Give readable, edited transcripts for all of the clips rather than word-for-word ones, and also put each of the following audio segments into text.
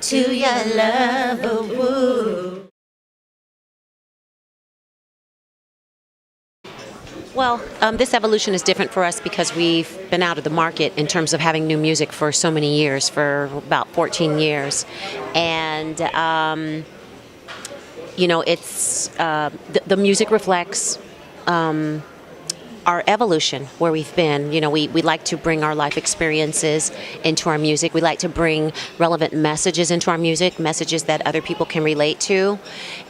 to your love. Woo. Well, this evolution is different for us because we've been out of the market in terms of having new music for so many years, for about 14 years. And, it's the music reflects our evolution, where we've been. We like to bring our life experiences into our music. We like to bring relevant messages into our music, messages that other people can relate to.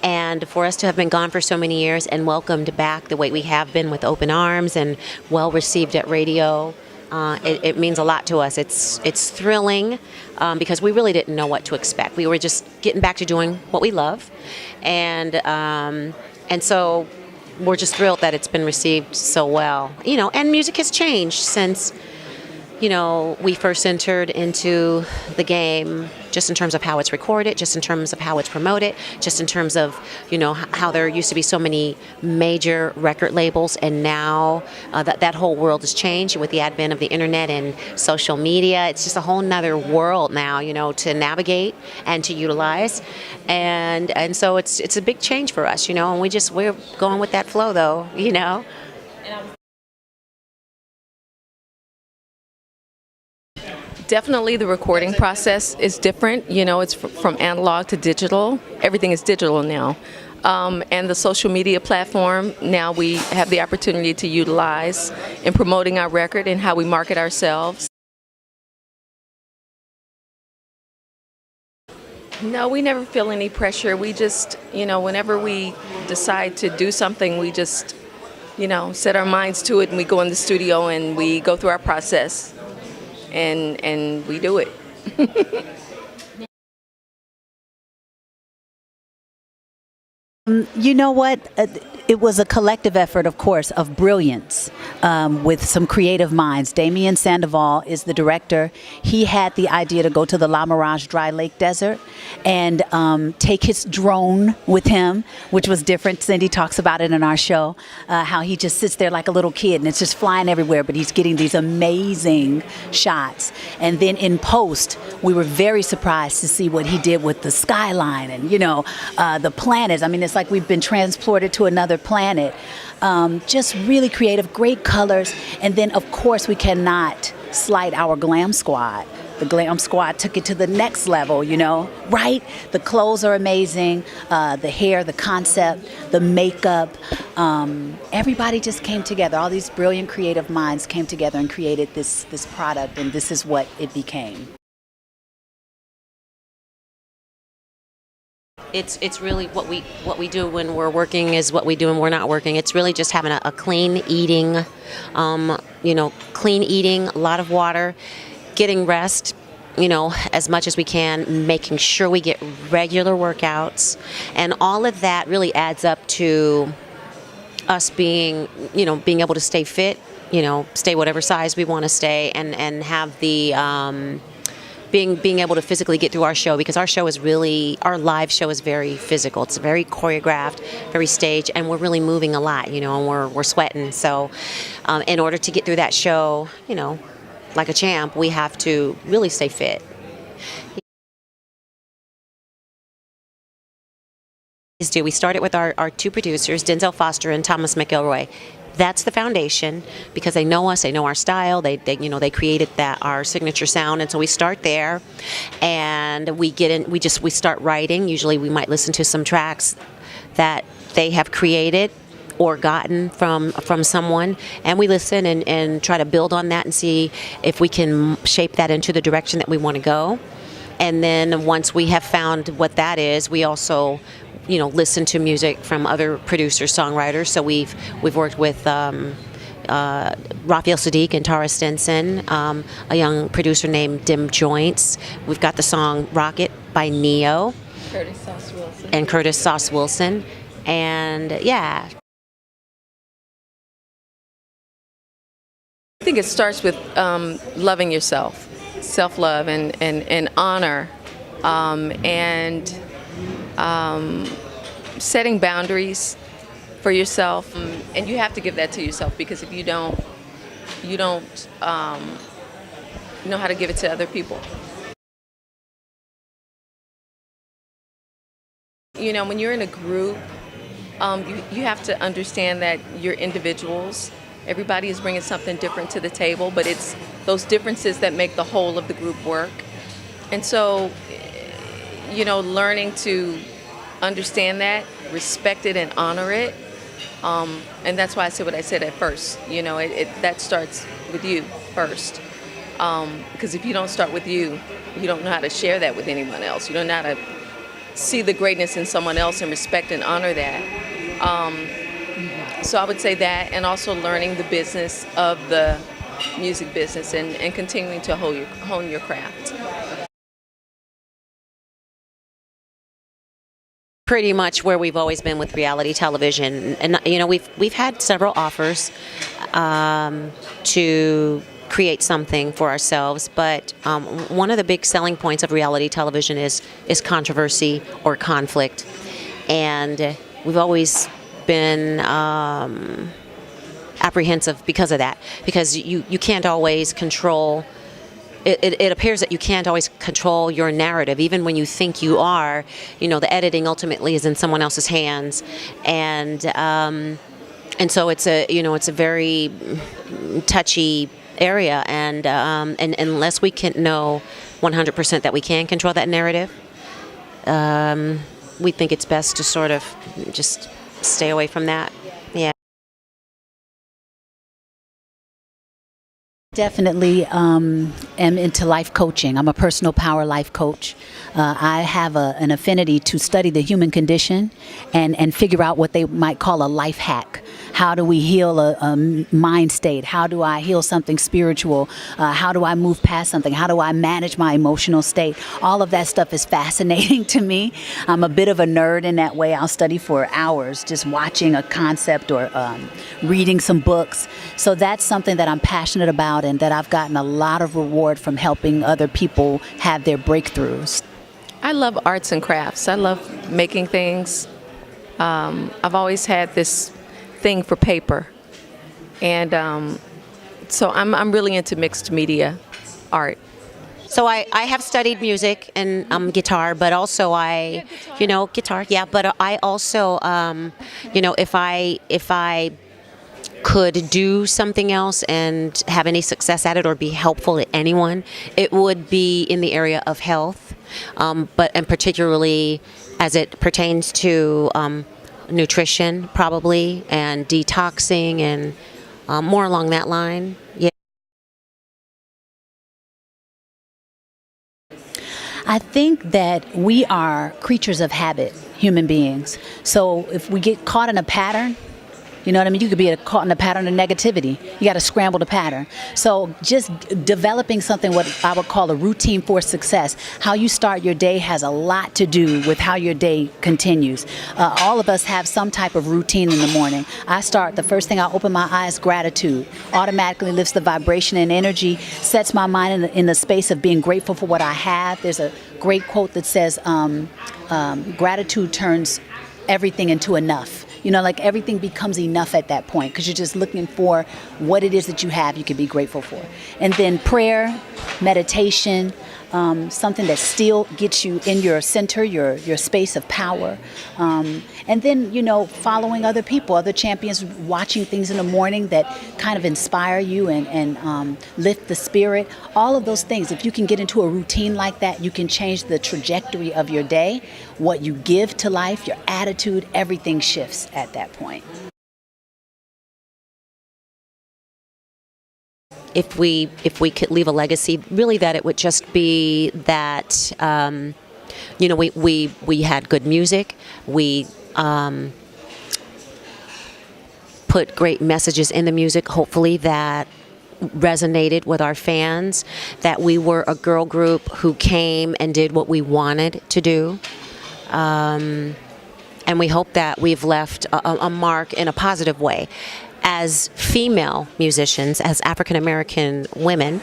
And for us to have been gone for so many years and welcomed back the way we have been with open arms and well received at radio, it means a lot to us. It's thrilling because we really didn't know what to expect. We were just getting back to doing what we love, and so we're just thrilled that it's been received so well. And music has changed since, we first entered into the game, just in terms of how it's recorded, just in terms of how it's promoted, just in terms of, how there used to be so many major record labels, and now that whole world has changed with the advent of the internet and social media. It's just a whole nother world now, to navigate and to utilize. And so it's a big change for us, and we're going with that flow though, Definitely the recording process is different. It's from analog to digital. Everything is digital now. And the social media platform, now we have the opportunity to utilize in promoting our record and how we market ourselves. No, we never feel any pressure. We just, whenever we decide to do something, we just, set our minds to it, and we go in the studio and we go through our process. And we do it. You know what? It was a collective effort, of course, of brilliance with some creative minds. Damien Sandoval is the director. He had the idea to go to the La Mirage Dry Lake Desert and take his drone with him, which was different. Cindy talks about it in our show, how he just sits there like a little kid and it's just flying everywhere, but he's getting these amazing shots. And then in post, we were very surprised to see what he did with the skyline and, the planets. I mean, it's like we've been transported to another planet. Just really creative, great colors. And then, of course, we cannot slight our glam squad. The glam squad took it to the next level, right? The clothes are amazing, the hair, the concept, the makeup. Everybody just came together. All these brilliant creative minds came together and created this product, and this is what it became. It's really what we do when we're working is what we do when we're not working. It's really just having a clean eating, a lot of water, getting rest, as much as we can, making sure we get regular workouts, and all of that really adds up to us being able to stay fit, stay whatever size we want to stay, and have the being able to physically get through our show, because our live show is very physical. It's very choreographed, very staged, and we're really moving a lot, and we're sweating. So in order to get through that show, like a champ, we have to really stay fit. We started with our two producers, Denzel Foster and Thomas McElroy. That's the foundation, because they know us, they know our style, they created our signature sound, and so we start there, and we start writing. Usually we might listen to some tracks that they have created or gotten from someone, and we listen and try to build on that and see if we can shape that into the direction that we want to go. And then once we have found what that is, we also listen to music from other producers, songwriters. So we've worked with Raphael Sadiq and Tara Stinson, a young producer named Dim Joints. We've got the song Rocket by Neo. Curtis Sauce Wilson. And yeah. I think it starts with loving yourself, self-love and honor, and setting boundaries for yourself. And you have to give that to yourself, because if you don't know how to give it to other people. when you're in a group, you have to understand that you're individuals. Everybody is bringing something different to the table, but it's those differences that make the whole of the group work. And so, learning to understand that, respect it, and honor it. And that's why I said what I said at first. That starts with you first. Because if you don't start with you, you don't know how to share that with anyone else. You don't know how to see the greatness in someone else and respect and honor that. So I would say that, and also learning the business of the music business and continuing to hone your craft. Pretty much where we've always been with reality television, and we've had several offers to create something for ourselves, but one of the big selling points of reality television is controversy or conflict, and we've always been apprehensive because of that, because you can't always control. It appears that you can't always control your narrative, even when you think you are. The editing ultimately is in someone else's hands, and so it's a very touchy area, and unless we can know 100% that we can control that narrative, we think it's best to sort of just stay away from that. Yeah. Definitely am into life coaching. I'm a personal power life coach. I have an affinity to study the human condition and figure out what they might call a life hack. How do we heal a mind state? How do I heal something spiritual? How do I move past something? How do I manage my emotional state? All of that stuff is fascinating to me. I'm a bit of a nerd in that way. I'll study for hours just watching a concept or reading some books. So that's something that I'm passionate about, and that I've gotten a lot of reward from helping other people have their breakthroughs. I love arts and crafts. I love making things. I've always had this thing for paper, and so I'm really into mixed media art. So I have studied music and guitar, but also guitar, yeah. But I also, if I could do something else and have any success at it or be helpful to anyone, it would be in the area of health, and particularly as it pertains to nutrition, probably, and detoxing, and more along that line. Yeah. I think that we are creatures of habit, human beings. So if we get caught in a pattern, you know what I mean? You could be caught in a pattern of negativity. You got to scramble the pattern. So just developing something what I would call a routine for success. How you start your day has a lot to do with how your day continues. All of us have some type of routine in the morning. The first thing I open my eyes, gratitude. Automatically lifts the vibration and energy, sets my mind in the space of being grateful for what I have. There's a great quote that says, gratitude turns everything into enough. Like everything becomes enough at that point, because you're just looking for what it is that you have you can be grateful for. And then prayer, meditation, something that still gets you in your center, your space of power. And then, following other people, other champions, watching things in the morning that kind of inspire you and lift the spirit. All of those things, if you can get into a routine like that, you can change the trajectory of your day, what you give to life, your attitude, everything shifts at that point. If we could leave a legacy, really that it would just be that we had good music, we put great messages in the music, hopefully that resonated with our fans, that we were a girl group who came and did what we wanted to do, and we hope that we've left a mark in a positive way. As female musicians, as African American women.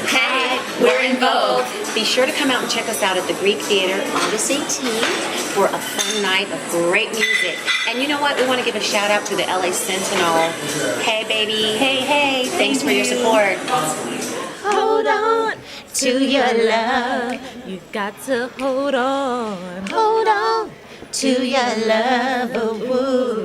Hey, we're in Vogue. Be sure to come out and check us out at the Greek Theater August 18th for a fun night of great music. And you know what? We want to give a shout out to the LA Sentinel. Hey, baby. Hey. Thanks for your support. Hold on to your love. You've got to hold on. Hold on to your love. Woo.